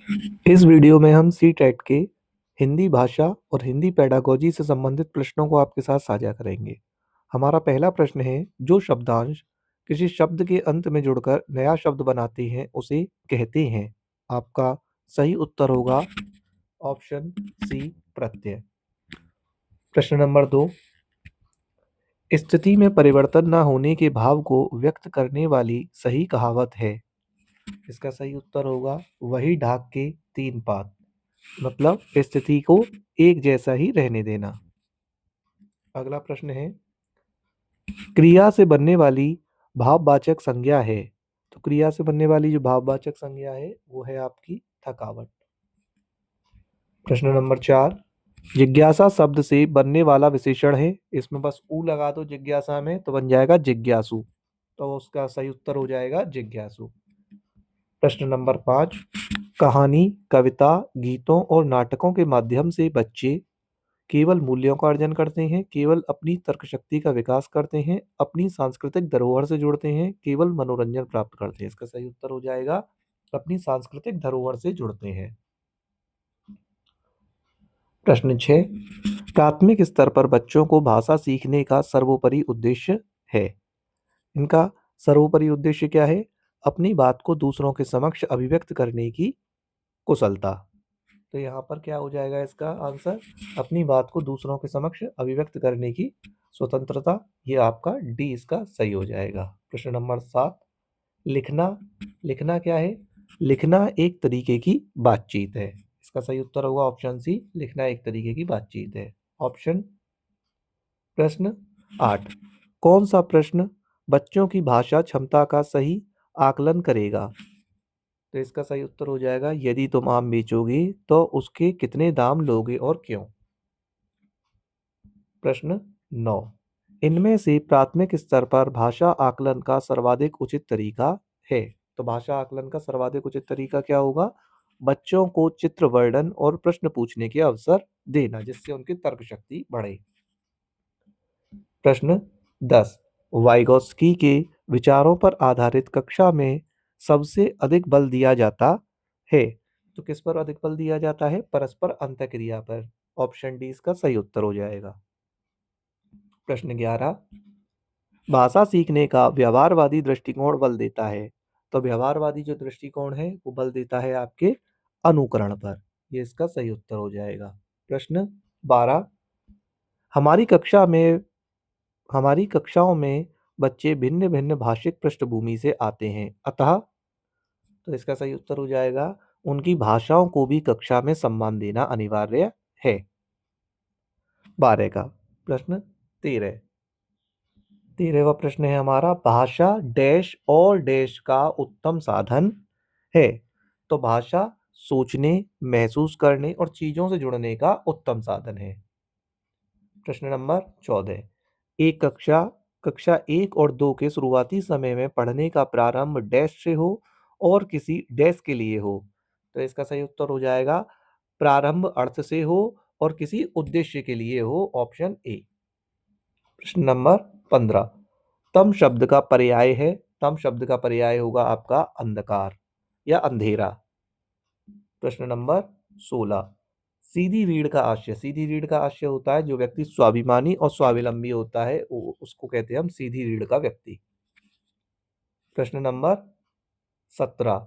इस वीडियो में हम सी टेट के हिंदी भाषा और हिंदी पेडागोजी से संबंधित प्रश्नों को आपके साथ साझा करेंगे। हमारा पहला प्रश्न है, जो शब्दांश किसी शब्द के अंत में जुड़कर नया शब्द बनाते हैं उसे कहते हैं। आपका सही उत्तर होगा ऑप्शन सी, प्रत्यय। प्रश्न नंबर 2, स्थिति में परिवर्तन न होने के भाव को व्यक्त करने वाली सही कहावत है। इसका सही उत्तर होगा वही ढाक के तीन पात, मतलब स्थिति को एक जैसा ही रहने देना। अगला प्रश्न है, क्रिया से बनने वाली भाववाचक संज्ञा है। तो क्रिया से बनने वाली जो भाववाचक संज्ञा है वो है आपकी थकावट। प्रश्न नंबर 4, जिज्ञासा शब्द से बनने वाला विशेषण है। इसमें बस ऊ लगा दो जिज्ञासा में तो बन जाएगा जिज्ञासु, तो उसका सही उत्तर हो जाएगा जिज्ञासु। प्रश्न नंबर 5, कहानी, कविता, गीतों और नाटकों के माध्यम से बच्चे केवल मूल्यों का अर्जन करते हैं, केवल अपनी तर्क शक्ति का विकास करते हैं, अपनी सांस्कृतिक धरोहर से जुड़ते हैं, केवल मनोरंजन प्राप्त करते हैं। इसका सही उत्तर हो जाएगा अपनी सांस्कृतिक धरोहर से जुड़ते हैं। प्रश्न 6, प्राथमिक स्तर पर बच्चों को भाषा सीखने का सर्वोपरि उद्देश्य है। इनका सर्वोपरि उद्देश्य क्या है? अपनी बात को दूसरों के समक्ष अभिव्यक्त करने की कुशलता। तो यहाँ पर क्या हो जाएगा इसका आंसर? अपनी बात को दूसरों के समक्ष अभिव्यक्त करने की स्वतंत्रता। ये आपका डी इसका सही हो जाएगा। प्रश्न नंबर 7, लिखना। लिखना क्या है? लिखना एक तरीके की बातचीत है। इसका सही उत्तर होगा ऑप्शन सी, लिखना एक तरीके की बातचीत है। ऑप्शन प्रश्न 8, कौन सा प्रश्न बच्चों की भाषा क्षमता का सही आकलन करेगा? तो इसका सही उत्तर हो जाएगा, यदि तुम आम बेचोगे तो उसके कितने दाम लोगे और क्यों। प्रश्न 9, इनमें से प्राथमिक स्तर पर भाषा आकलन का सर्वाधिक उचित तरीका है। तो भाषा आकलन का सर्वाधिक उचित तरीका क्या होगा? बच्चों को चित्र वर्णन और प्रश्न पूछने के अवसर देना, जिससे उनकी तर्क शक्ति बढ़े। प्रश्न 10, वाइगोत्स्की के विचारों पर आधारित कक्षा में सबसे अधिक बल दिया जाता है। तो किस पर अधिक बल दिया जाता है? परस्पर अंतःक्रिया पर। ऑप्शन डी इसका सही उत्तर हो जाएगा। प्रश्न 11, भाषा सीखने का व्यवहारवादी दृष्टिकोण बल देता है। तो व्यवहारवादी जो दृष्टिकोण है वो बल देता है आपके अनुकरण पर। ये इसका सही उत्तर हो जाएगा। प्रश्न 12, हमारी कक्षा में हमारी कक्षाओं में बच्चे भिन्न भिन्न भाषिक पृष्ठभूमि से आते हैं, अतः तो इसका सही उत्तर हो जाएगा उनकी भाषाओं को भी कक्षा में सम्मान देना अनिवार्य है। 12 का प्रश्न 13, 13वां प्रश्न है हमारा, भाषा डैश और डैश का उत्तम साधन है। तो भाषा सोचने, महसूस करने और चीजों से जुड़ने का उत्तम साधन है। प्रश्न नंबर 14, एक कक्षा कक्षा 1 और 2 के शुरुआती समय में पढ़ने का प्रारंभ डैश से हो और किसी डैश के लिए हो। तो इसका सही उत्तर हो जाएगा प्रारंभ अर्थ से हो और किसी उद्देश्य के लिए हो। Option A. प्रश्न नंबर 15, तम शब्द का पर्याय है। तम शब्द का पर्याय होगा आपका अंधकार या अंधेरा। प्रश्न नंबर 16, सीधी रीढ़ का आशय। सीधी रीढ़ का आशय होता है जो व्यक्ति स्वाभिमानी और स्वावलंबी होता है, उसको कहते हैं हम सीधी रीढ़ का व्यक्ति। प्रश्न नंबर 17,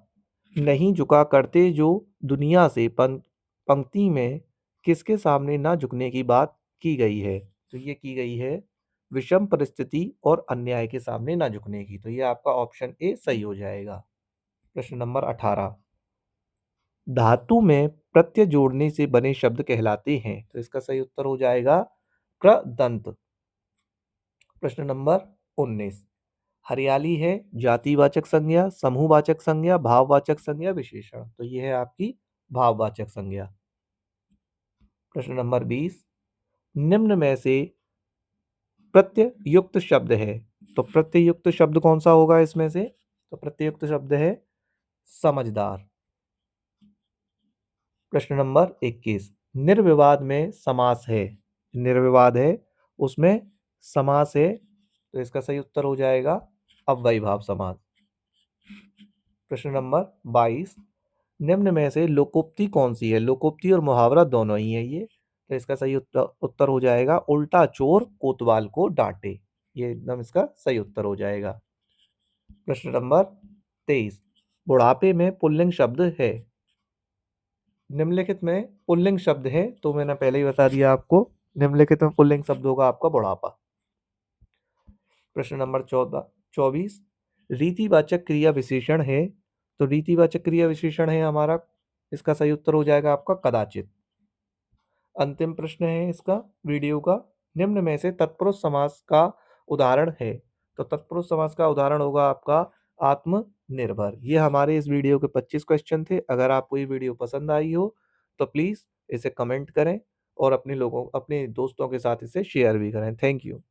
नहीं झुका करते जो दुनिया से पंक्ति में किसके सामने ना झुकने की बात की गई है। तो ये की गई है विषम परिस्थिति और अन्याय के सामने ना झुकने की। तो ये आपका ऑप्शन ए सही हो जाएगा। प्रश्न नंबर 18, धातु में प्रत्यय जोड़ने से बने शब्द कहलाते हैं। तो इसका सही उत्तर हो जाएगा कृदंत। प्रश्न नंबर 19, हरियाली है जातिवाचक संज्ञा, समूहवाचक संज्ञा, भाववाचक संज्ञा, विशेषण। तो ये है आपकी भाववाचक संज्ञा। प्रश्न नंबर 20, निम्न में से प्रत्यय युक्त शब्द है। तो प्रत्यय युक्त शब्द कौन सा होगा इसमें से? तो प्रत्यय युक्त शब्द है समझदार। प्रश्न नंबर 21, निर्विवाद में समास है। निर्विवाद है उसमें समास है, तो इसका सही उत्तर हो जाएगा अव्ययीभाव समास। प्रश्न नंबर 22, निम्न में से लोकोक्ति कौन सी है? लोकोक्ति और मुहावरा दोनों ही है ये। तो इसका सही उत्तर हो जाएगा उल्टा चोर कोतवाल को डांटे। ये एकदम इसका सही उत्तर हो जाएगा। प्रश्न नंबर 23, बुढ़ापे में पुल्लिंग शब्द है। निम्नलिखित में पुल्लिंग शब्द है, तो मैंने पहले ही बता दिया आपको। निम्नलिखित में पुल्लिंग शब्द होगा आपका बुढ़ापा। प्रश्न नंबर 24, रीतिवाचक क्रिया विशेषण है। तो रीतिवाचक क्रिया विशेषण है हमारा, इसका सही उत्तर हो जाएगा आपका कदाचित। अंतिम प्रश्न है इसका वीडियो का, निम्न में से तत्पुरुष समास का उदाहरण है। तो तत्पुरुष समास का उदाहरण होगा आपका आत्मनिर्भर। ये हमारे इस वीडियो के 25 क्वेश्चन थे। अगर आपको ये वीडियो पसंद आई हो तो प्लीज़ इसे कमेंट करें और अपने दोस्तों के साथ इसे शेयर भी करें। Thank you.